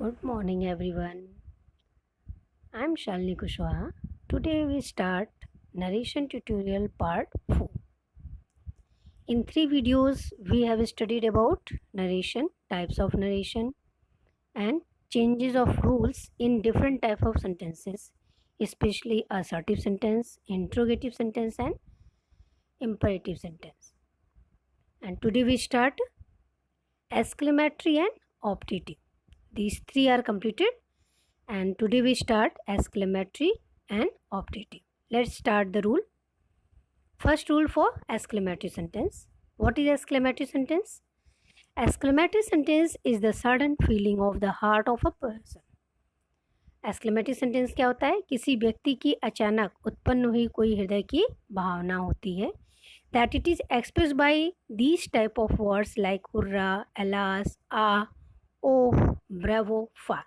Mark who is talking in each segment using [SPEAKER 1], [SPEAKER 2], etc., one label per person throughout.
[SPEAKER 1] Good morning, everyone. I'm Shalini Kushwaha. Today we start narration tutorial part 4. In 3 videos, we have studied about narration, types of narration, and changes of rules in different type of sentences, especially assertive sentence, interrogative sentence, and imperative sentence. And today we start exclamatory and optative. These three are completed. And today we start exclamatory and optative. Let's start the rule. First rule for exclamatory sentence. What is exclamatory sentence? Exclamatory sentence is the sudden feeling of the heart of a person. Exclamatory sentence क्या होता है? किसी व्यक्ति की अचानक उत्पन्न हुई कोई हृदय की भावना होती है. That it is expressed by these type of words like hurrah, alas, ah, oh, bravo, फा.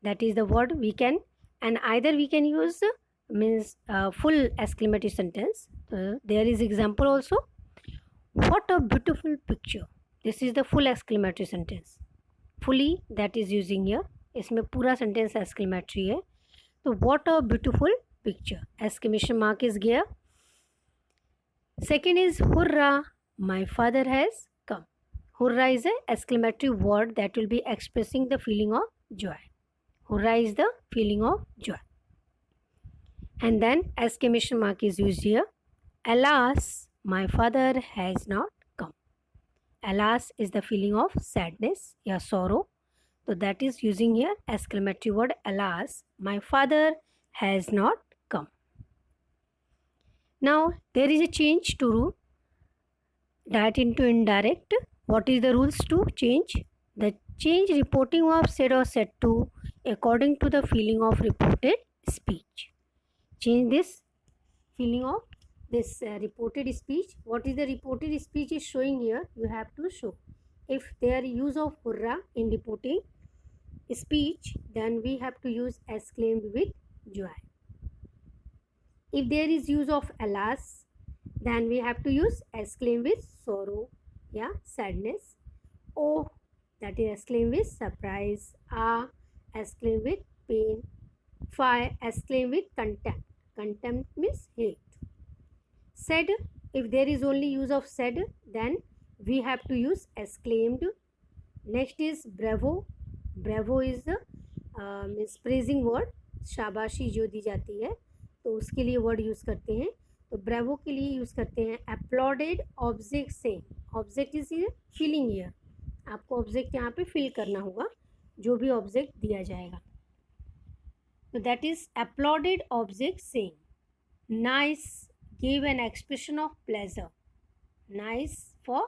[SPEAKER 1] That is the word we can, and either we can use means full exclamatory sentence. There is example also. What a beautiful picture. This is the full exclamatory sentence. Fully that is using here. इसमें पूरा sentence exclamatory है. तो what a beautiful picture. Exclamation mark is here. Second is hurrah, my father has come. Hurrah is a exclamatory word that will be expressing the feeling of joy. Hurrah is the feeling of joy. And then exclamation mark is used here. Alas, my father has not come. Alas is the feeling of sadness or sorrow. So that is using here exclamatory word alas, my father has not come. Now there is a change to rule. Direct into indirect. What is the rules to change? The change reporting of said or said to according to the feeling of reported speech. Change this feeling of this reported speech. What is the reported speech is showing here? You have to show. If there is use of hurrah in reporting speech, then we have to use exclaimed with joy. If there is use of alas, then we have to use exclaim with sorrow, sadness. Oh, that is exclaim with surprise. Ah, exclaim with pain. Fi, exclaim with contempt. Contempt means hate. Said, if there is only use of said, then we have to use exclaimed. Next is bravo. Bravo is the means praising word. शाबाशी जो दी जाती है तो उसके लिए word use करते हैं. तो ब्रेवो के लिए यूज़ करते हैं अपलॉडेड ऑब्जेक्ट से. Object is feeling year. आपको ऑब्जेक्ट यहाँ पे फिल करना होगा जो भी ऑब्जेक्ट दिया जाएगा. तो that is uploaded object saying nice, give an expression of pleasure. Nice for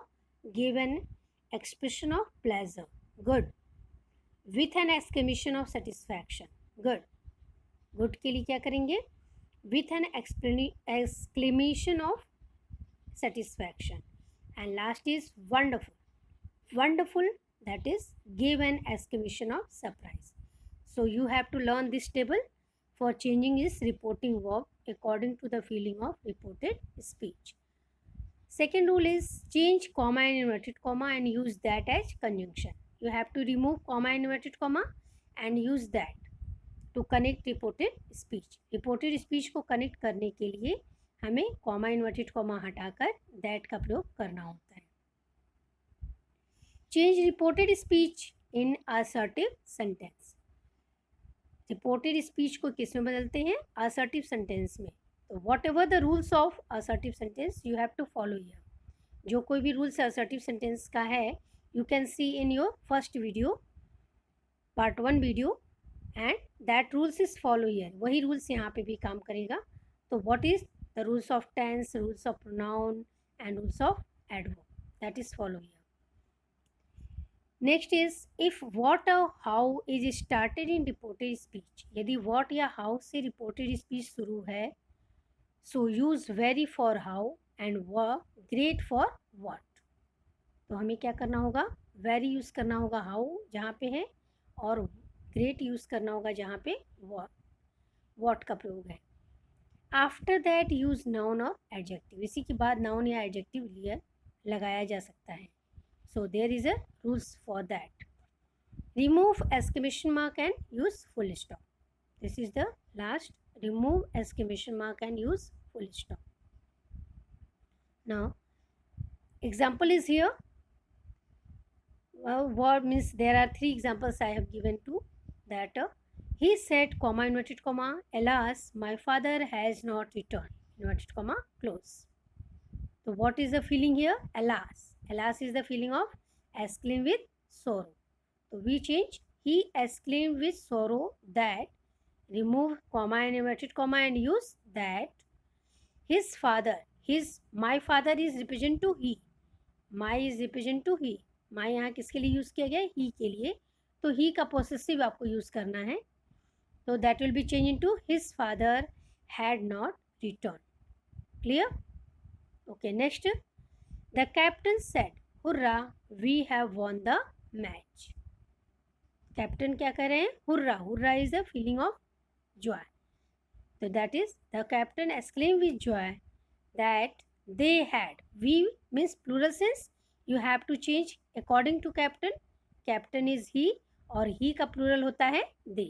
[SPEAKER 1] give an expression of pleasure. Good with an exclamation of satisfaction. Good. Good के लिए क्या करेंगे? With an exclamation of satisfaction. And last is wonderful. Wonderful, that is give an exclamation of surprise. So you have to learn this table for changing this reporting verb according to the feeling of reported speech. Second rule is change comma and inverted comma and use that as conjunction. You have to remove comma and inverted comma and use that to connect reported speech. Reported speech को connect करने के लिए हमें comma inverted comma हटाकर that का प्रयोग करना होता है. Change reported speech in assertive sentence. Reported speech को किस में बदलते हैं? Assertive sentence में. तो whatever the rules of assertive sentence you have to follow here. जो कोई भी rules assertive sentence का है you can see in your first video, part 1 video, and that rules is follow here. वही rules यहाँ पे भी काम करेगा. तो what is the rules of tense, rules of pronoun and rules of adverb, that is follow here. Next is if what or how is started in reported speech. यदि what या how से reported speech शुरू है so use very for how and great for what. तो हमें क्या करना होगा? वेरी यूज़ करना होगा हाउ जहाँ पे है और ग्रेट यूज़ करना होगा जहाँ पे व्हाट का प्रयोग है. आफ्टर दैट यूज़ नाउन और एडजेक्टिव. इसी के बाद नाउन या एडजेक्टिव लिया लगाया जा सकता है. So there is a rules for that. remove exclamation mark and use full stop. This is the last. Remove exclamation mark and use full stop. Now example is here. What means there are three examples I have given to that. He said, comma, inverted comma, alas, my father has not returned, inverted comma, close. So what is the feeling here? Alas. Alas is the feeling of exclaim with sorrow. So we change, he exclaimed with sorrow that, remove comma and inverted comma and use that. His father, my father is represent to he. My is represent to he. माई यहाँ किसके लिए use किया गया है? He के लिए. तो ही का पोसेसिव आपको यूज़ करना है. तो that will be change into his father had not return. Clear? Okay, next. The captain said, hurrah, we have won the match. Captain क्या कर रहे हैं? Hurrah. Hurrah is the feeling of joy. तो that is the captain exclaim with joy that they had. We means plural sense. You have to change according to captain. Captain is he और he का plural होता है they.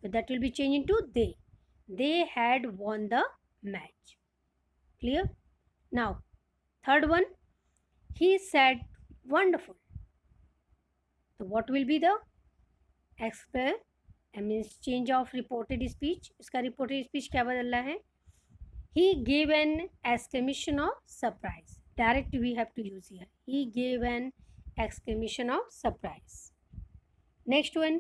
[SPEAKER 1] So that will be changed into they. They had won the match. Clear? Now third one, he said wonderful. So what will be the express? I mean change of reported speech. इसका reported speech क्या बदल रहा है? He gave an exclamation of surprise. Direct we have to use here. He gave an exclamation of surprise. Next one.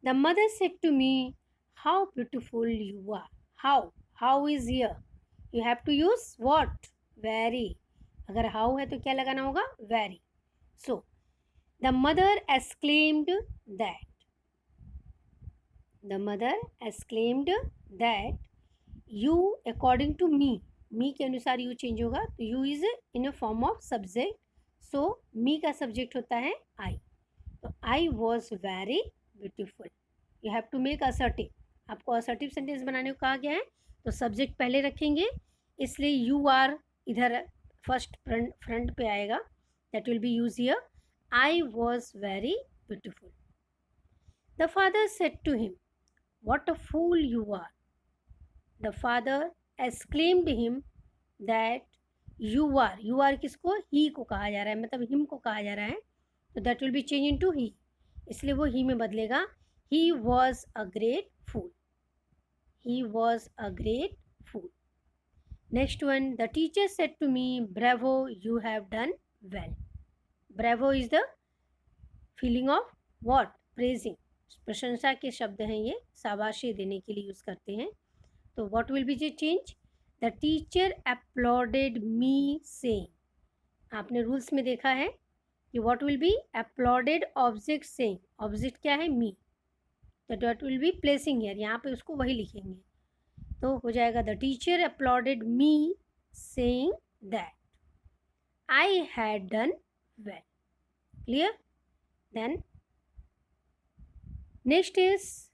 [SPEAKER 1] The mother said to me, how beautiful you are. How is here. You have to use what? Very. अगर how है तो क्या लगाना होगा? Very. So, the mother exclaimed that. The mother exclaimed that you according to me. मी के अनुसार you change होगा. तो you is in a form of subject. So me का सब्जेक्ट होता है आई. तो I was very beautiful. You have to make assertive. आपको assertive sentence बनाने को कहा गया है. तो सब्जेक्ट पहले रखेंगे, इसलिए यू आर इधर फर्स्ट फ्रंट पे आएगा. That will be use here. I was very beautiful. The father said to him, what a fool you are. The father exclaimed him that you are किसको? he को कहा जा रहा है, मतलब him को कहा जा रहा है. तो that will be changed into he. इसलिए वो he में बदलेगा. he was a great fool. He was a great fool. Next one. The teacher said to me, bravo, you have done well. Bravo is the feeling of what? Praising. प्रशंसा के शब्द हैं ये, शाबाशी देने के लिए यूज़ करते हैं. तो what will be the change? The teacher applauded me saying. आपने रूल्स में देखा है कि what will be applauded object saying. Object क्या है? me. तो that will be placing here. यहाँ पे उसको वही लिखेंगे. तो हो जाएगा the teacher applauded me saying that I had done well. Clear? Then next is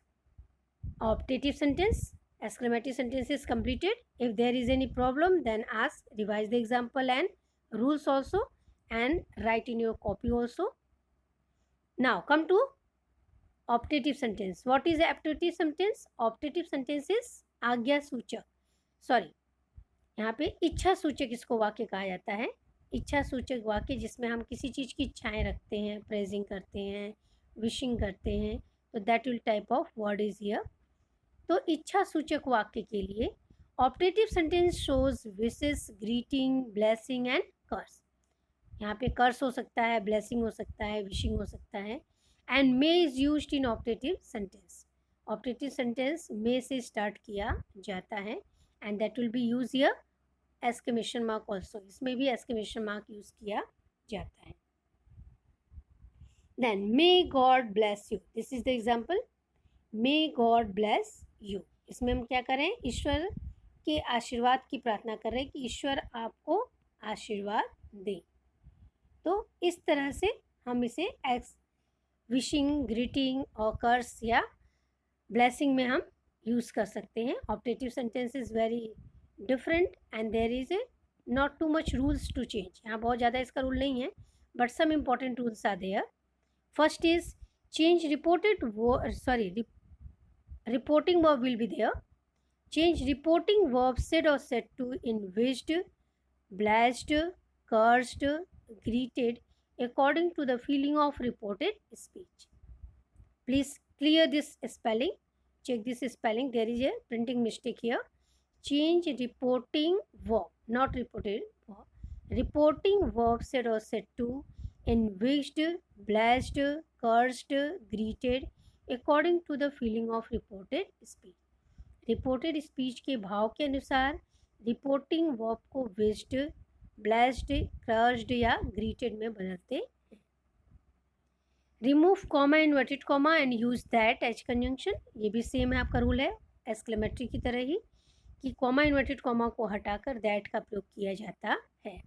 [SPEAKER 1] optative sentence. Exclamative sentence is completed. If there is any problem, then ask, revise the example and rules also, and write in your copy also. Now come to optative sentence. What is the optative sentence? Optative sentence is आज्ञा सूचक. Sorry, यहाँ पे इच्छा सूचक इसको वाक्य कहा जाता है. इच्छा सूचक वाक्य जिसमें हम किसी चीज़ की इच्छाएं रखते हैं, प्रेजिंग करते हैं, विशिंग करते हैं. तो that will type of word is here. तो इच्छा सूचक वाक्य के लिए optative sentence shows wishes, greeting, blessing and curse. यहाँ पे कर्स हो सकता है, ब्लेसिंग हो सकता है, विशिंग हो सकता है. And may is used in optative sentence. Optative sentence may से स्टार्ट किया जाता है and that will be use here exclamation mark also. इसमें भी एक्सक्लेमेशन मार्क यूज किया जाता है. Then may God bless you. This is the example. May God bless you. इसमें हम क्या करें? ईश्वर के आशीर्वाद की प्रार्थना कर रहे हैं कि ईश्वर आपको आशीर्वाद दे. तो इस तरह से हम इसे विशिंग, ग्रीटिंग और कर्स या ब्लेसिंग में हम यूज़ कर सकते हैं. Optative sentence is very different and there is a not too much rules to change. यहाँ बहुत ज़्यादा इसका रूल नहीं है, but some important rules are there. First is change reported reporting verb will be there. Change reporting verb said or said to in wished, blessed, cursed, greeted according to the feeling of reported speech. Please clear this spelling. Check this spelling. There is a printing mistake here. Change reporting verb, not reported verb. Reporting verb said or said to in wished, blessed, cursed, greeted according to the feeling of reported speech. Reported speech के भाव के अनुसार reporting verb को wished, blessed, crushed या greeted में बदलते हैं. Remove comma, inverted comma and use that as conjunction. ये भी सेम है आपका रूल है एक्सक्लेमेटरी की तरह ही कि कॉमा इन्वर्टेड कॉमा को हटाकर दैट का प्रयोग किया जाता है.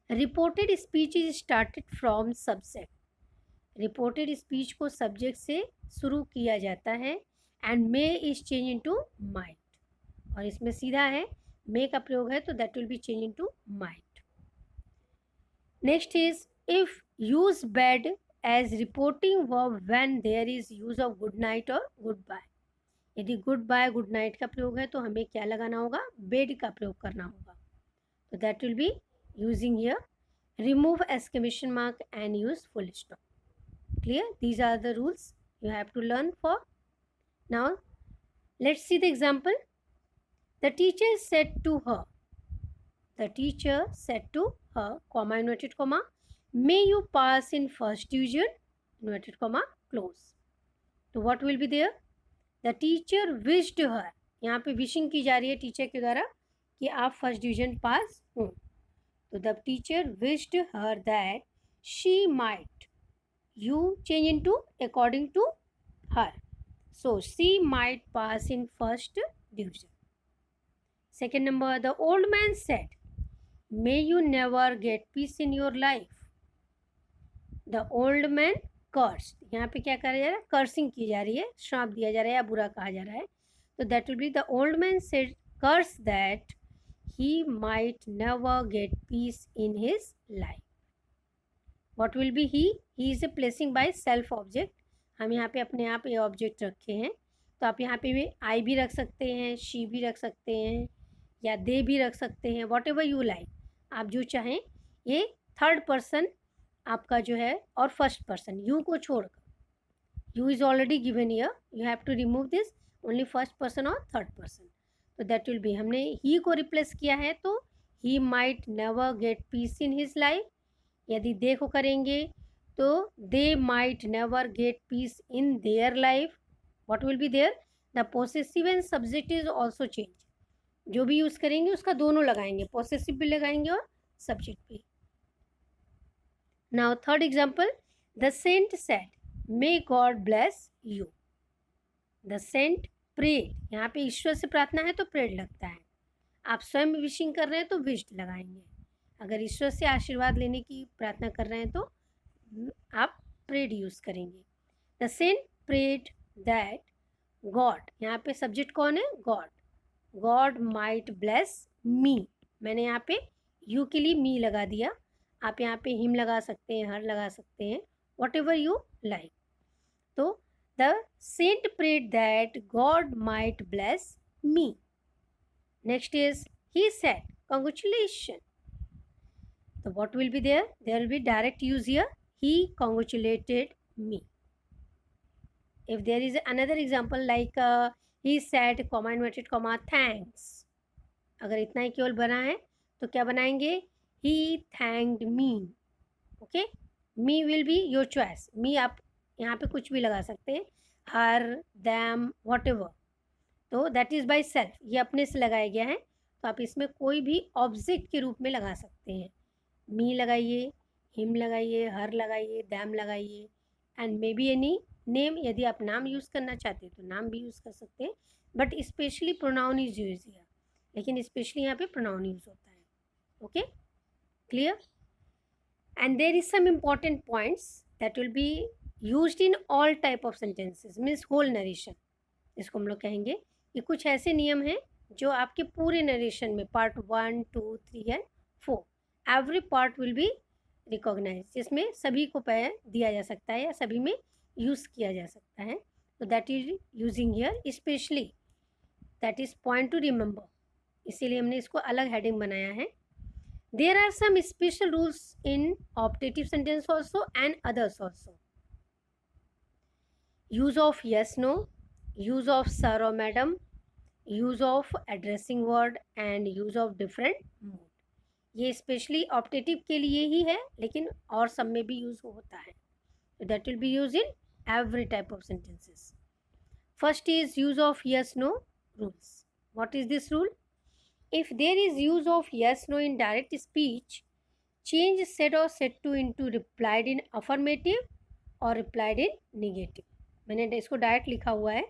[SPEAKER 1] Reported speech is started from subject. Reported speech को सब्जेक्ट से शुरू किया जाता है and may is change into might. और इसमें सीधा है मे का प्रयोग है तो that will be change into might. Next is if use bade as reporting verb when there is use of good night और गुड बाय. यदि गुड बाय गुड नाइट का प्रयोग है तो हमें क्या लगाना होगा, बेड का प्रयोग करना होगा. तो that will be using here remove exclamation mark and use full stop. Clear? These are the rules you have to learn for. Now let's see the example. The teacher said to her, the teacher said to her, comma inverted comma, may you pass in first division, inverted comma, close. So what will be there? The teacher wished her. यहाँ पे wishing की जा रही है teacher के द्वारा कि आप फर्स्ट डिवीजन पास हो. तो the teacher wished her that she might. You change into according to her. So she might pass in first division. Second number, the old man said, may you never get peace in your life. The old man cursed. यहाँ पे क्या करा जा रहा है, cursing की जा रही है, श्राप दिया जा रहा है या बुरा कहा जा रहा है. तो that will be the old man said curse that he might never get peace in his life. What will be he? He is a placing by self object. हम यहाँ पे अपने आप ये ऑब्जेक्ट रखे हैं तो आप यहाँ पे भी आई भी रख सकते हैं, शी भी रख सकते हैं या दे भी रख सकते हैं. वॉट एवर यू लाइक, आप जो चाहें. ये थर्ड पर्सन आपका जो है और फर्स्ट पर्सन यू को छोड़कर, you is already given here, you have to remove this only first person और थर्ड पर्सन. तो दैट विल बी, हमने ही को रिप्लेस किया है तो he might never get peace in his life. यदि दे को करेंगे तो they might never get peace in their life. What will be there? The possessive and subject is also change. जो भी यूज़ करेंगे उसका दोनों लगाएंगे, पोसेसिव भी लगाएंगे और सब्जेक्ट भी. Now third example, the saint said may God bless you. The saint prayed. यहाँ पे ईश्वर से प्रार्थना है तो प्रेड लगता है. आप स्वयं विशिंग कर रहे हैं तो विश्ड लगाएंगे. अगर ईश्वर से आशीर्वाद लेने की प्रार्थना कर रहे हैं तो आप प्रेड यूज़ करेंगे. The saint prayed that God. यहाँ पे सब्जेक्ट कौन है? God. God might bless me. मैंने यहाँ पे यू के लिए मी लगा दिया. आप यहाँ पे हिम लगा सकते हैं, हर लगा सकते हैं, वॉट एवर यू लाइक. तो the saint prayed that God might bless me. Next is he said congratulations. So what will be there? There will be direct use here. He congratulated me. If there is another example like he said comma inverted comma thanks. अगर इतना ही केवल बना है तो क्या बनाएंगे? He thanked me. Okay? Me will be your choice. Me आप यहाँ पे कुछ भी लगा सकते हैं. Her, them, whatever. तो that is by self. ये अपने से लगाया गया है तो आप इसमें कोई भी ऑब्जेक्ट के रूप में लगा सकते हैं. मी लगाइए, हिम लगाइए, हर लगाइए, दैम लगाइए and may be any name. यदि आप नाम यूज़ करना चाहते हैं तो नाम भी यूज़ कर सकते हैं, but specially pronoun is use here. लेकिन स्पेशली यहाँ पे प्रोनाउन यूज़ होता है. Okay, clear? And there is some important points that will be used in all type of sentences, means whole narration. इसको हम लोग कहेंगे कि कुछ ऐसे नियम हैं जो आपके पूरे नरेशन में part 1, 2, 3 and 4 every part will be recognise, जिसमें सभी को दिया जा सकता है या सभी में यूज़ किया जा सकता है. तो that is using here specially, that is point to remember, इसीलिए हमने इसको अलग हेडिंग बनाया है. There are some special rules in optative sentence also and others also. Use of yes no, use of sir or madam, use of addressing word and use of different mood. ये specially optative के लिए ही है, लेकिन और सब में भी use होता है. That will be use in every type of sentences. First is use of yes no rules. What is this rule? If there is use of yes no in direct speech, change said or said to into replied in affirmative or replied in negative. मैंने इसको direct लिखा हुआ है,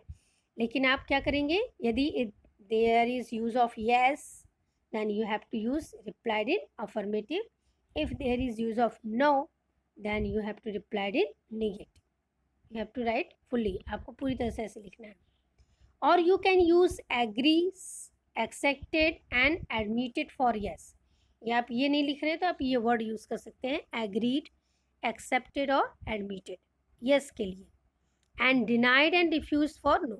[SPEAKER 1] लेकिन आप क्या करेंगे, यदि there is use of yes, then you have to use replied in affirmative. If there is use of no, then you have to replied in negative. You have to write fully, आपको पूरी तरह से ऐसे लिखना है. और you can use agrees, accepted and admitted for yes. ये आप ये नहीं लिख रहे तो आप ये वर्ड यूज़ कर सकते हैं, agreed, accepted और admitted yes के लिए. and denied and refused for no.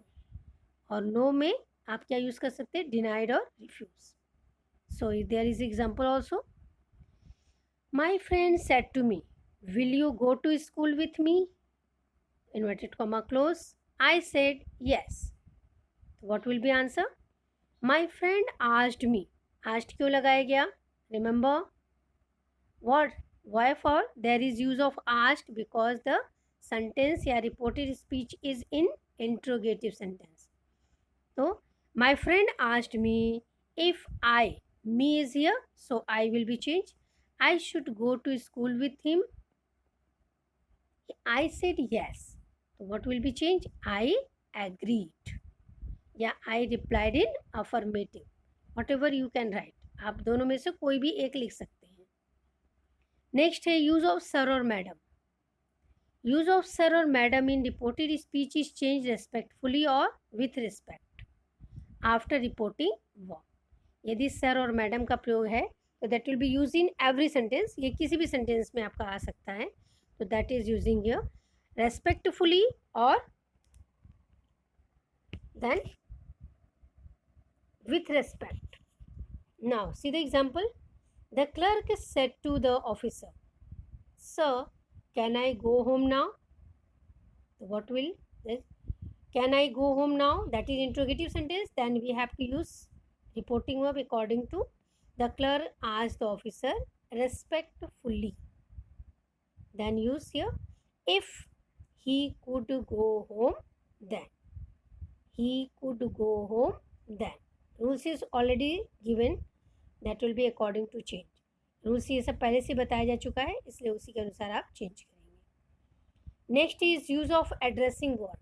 [SPEAKER 1] और no में आप क्या यूज़ कर सकते हैं, denied और refuse. So there is example also. My friend said to me, will you go to school with me? Inverted comma close. I said yes. What will be answer? My friend asked me. Asked क्यों लगाया गया? Remember what? Why for? There is use of asked because the sentence या reported speech is in interrogative sentence. So my friend asked me if me is here, so I will be changed. I should go to school with him. I said yes. So what will be changed? I agreed. या I replied in affirmative. Whatever you can write. आप दोनों में से कोई भी एक लिख सकते हैं. नेक्स्ट है use of sir or madam. Use of sir or madam in reported speech is change respectfully or with respect after reporting work. यदि सर और मैडम का प्रयोग है तो that will be use in every sentence. ये किसी भी sentence में आपका आ सकता है. तो that is using here respectfully or then with respect. Now see the example. The clerk said to the officer, sir, can I go home now? So what will this? Can I go home now? That is interrogative sentence. Then we have to use reporting verb according to. The clerk asked the officer respectfully. Then use here if he could go home then. He could go home then. Rules is already given. That will be according to change. Rules ये सब पहले से बताया जा चुका है, इसलिए उसी के अनुसार आप चेंज करेंगे. Next is use of addressing word.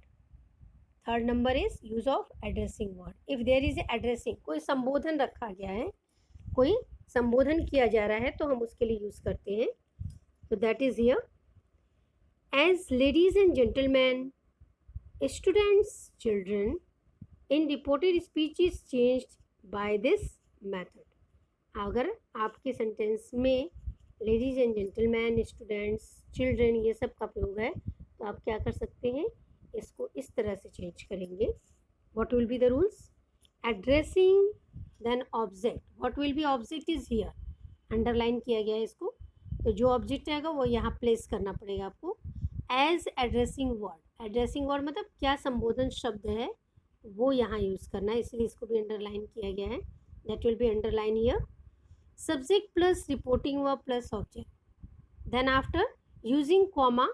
[SPEAKER 1] Third number is use of addressing word. If there is addressing, कोई संबोधन रखा गया है, कोई संबोधन किया जा रहा है, तो हम उसके लिए यूज करते हैं. तो that is here. As ladies and gentlemen, students, children, in reported speech is changed by this method. अगर आपके सेंटेंस में ladies and gentleman, students, children ये सब का प्रयोग है, तो आप क्या कर सकते हैं, इसको इस तरह से चेंज करेंगे. What will be the rules? Addressing then object. What will be object is here, underline किया गया है इसको. तो जो ऑब्जेक्ट आएगा वो यहाँ प्लेस करना पड़ेगा आपको. As addressing word. Addressing word मतलब क्या संबोधन शब्द है वो यहाँ यूज़ करना है, इसलिए इसको भी अंडरलाइन किया गया है. That will be underline here. Subject plus reporting verb plus object. Then after using comma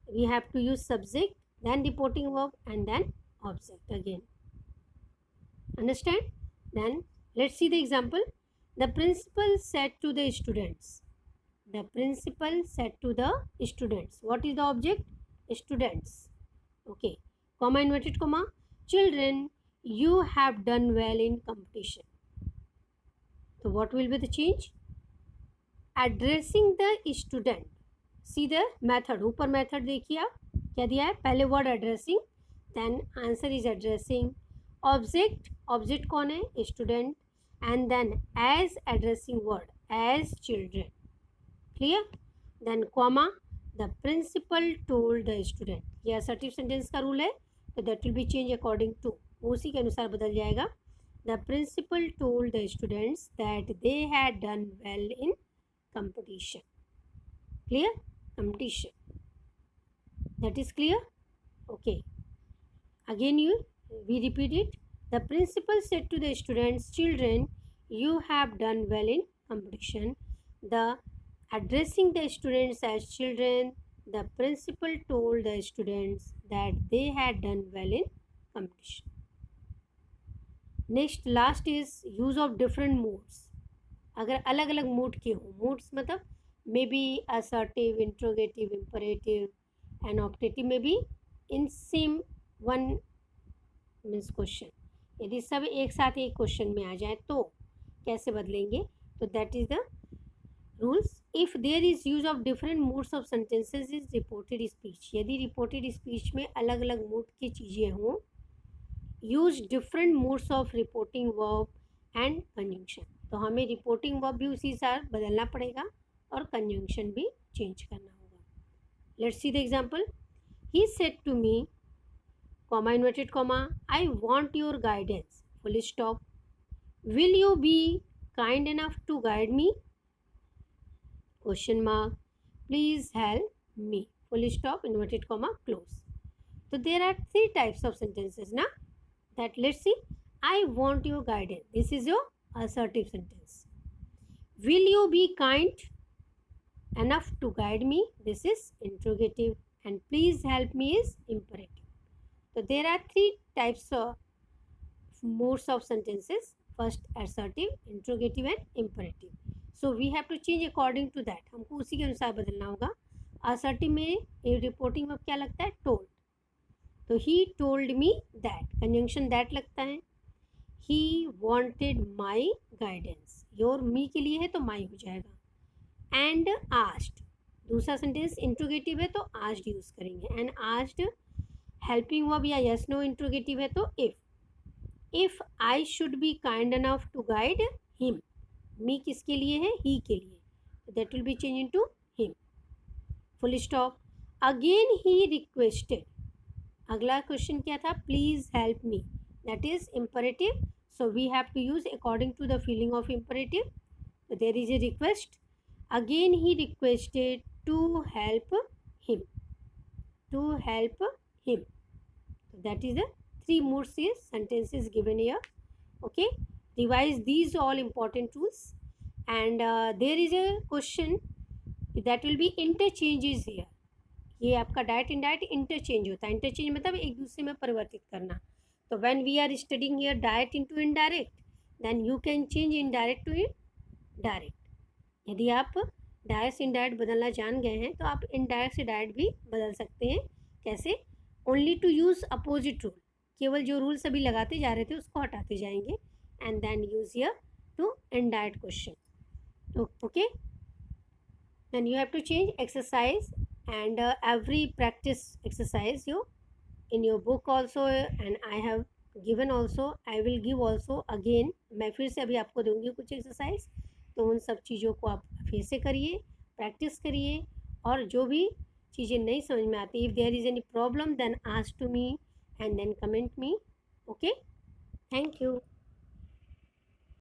[SPEAKER 1] we have to use subject, then reporting verb and then object again. Understand? Then let's see the example. The principal said to the students. The principal said to the students. What is the object? Students. Okay. Comma inverted comma. Children, you have done well in competition. So what will be the change? Addressing the student. See the method. ऊपर method देखिए आप क्या दिया है. पहले word addressing, then answer is addressing. Object. Object कौन है? Student. And then as addressing word as children. Clear? Then comma, the principal told the student, ये असर्टिव सेंटेंस का रूल है, तो that will be change according to, उसी के अनुसार बदल जाएगा। The principal told the students that they had done well in competition. Clear? Competition. That is clear? Okay. Again we repeat it. The principal said to the students, children, you have done well in competition. The addressing the students as children, the principal told the students that they had done well in competition. Next, last is use of different moods. अगर अलग अलग mood के हो, moods मतलब may be assertive, interrogative, imperative and optative में भी in same one means question, यदि सब एक साथ एक क्वेश्चन में आ जाए तो कैसे बदलेंगे, तो that is the rules. If there is use of different moods of sentences is reported speech, यदि रिपोर्टेड स्पीच में अलग अलग मूड की चीज़ें हों, use different moods of reporting verb and conjunction, तो हमें रिपोर्टिंग वर्ब भी उसी साथ बदलना पड़ेगा और कंजंक्शन भी चेंज करना होगा। Let's see the example. He said to me, comma inverted comma, I want your guidance, full stop, will you be kind enough to guide me, question mark, please help me, full stop, inverted comma, close. तो देयर आर 3 types of sentences ना, that let's see, I want your guidance, this is your assertive sentence. Will you be kind enough to guide me, this is interrogative, and please help me is imperative. So there are 3 types of modes of sentences, first assertive, interrogative and imperative. So we have to change according to that, हमको उसी के अनुसार बदलना होगा। assertive में reporting verb क्या लगता है, told, तो he told me that, conjunction that लगता है। He wanted my guidance, your me के लिए है तो माई हो जाएगा। एंड आस्ड, दूसरा सेंटेंस इंट्रोगेटिव है तो आस्ड यूज करेंगे। एंड आस्ड हेल्पिंग वर्ब या यस नो इंट्रोगेटिव है तो if I should be kind enough to guide him, me किसके लिए है, ही के लिए, that will be change into him, full stop. Again he requested, अगला क्वेश्चन क्या था, please help me, that is imperative, so we have to use according to the feeling of imperative, तो there is a request, again he requested to help him, to help him, that is the 3 moods is sentences given here. Okay, revise these all important rules, and there is a question that will be interchanges here. ये आपका direct indirect interchange होता है, interchange मतलब एक दूसरे में परिवर्तित करना। तो when we are studying here direct into indirect, then you can change indirect to direct. यदि आप डायरेक्ट से इनडायरेक्ट बदलना जान गए हैं तो आप इनडायरेक्ट से डायरेक्ट भी बदल सकते हैं। कैसे, only to use opposite rule, केवल जो रूल सभी लगाते जा रहे थे उसको हटाते जाएंगे, and then use here to indirect question. Okay, then you have to change exercise and every practice exercise you in your book also, and I have given also, I will give also again, मैं फिर से अभी आपको दूंगी कुछ exercise, तो उन सब चीज़ों को आप फिर से करिए, प्रैक्टिस करिए, और जो भी चीज़ें नहीं समझ में आती, if there is any problem then ask to me and then comment me. Okay, thank you.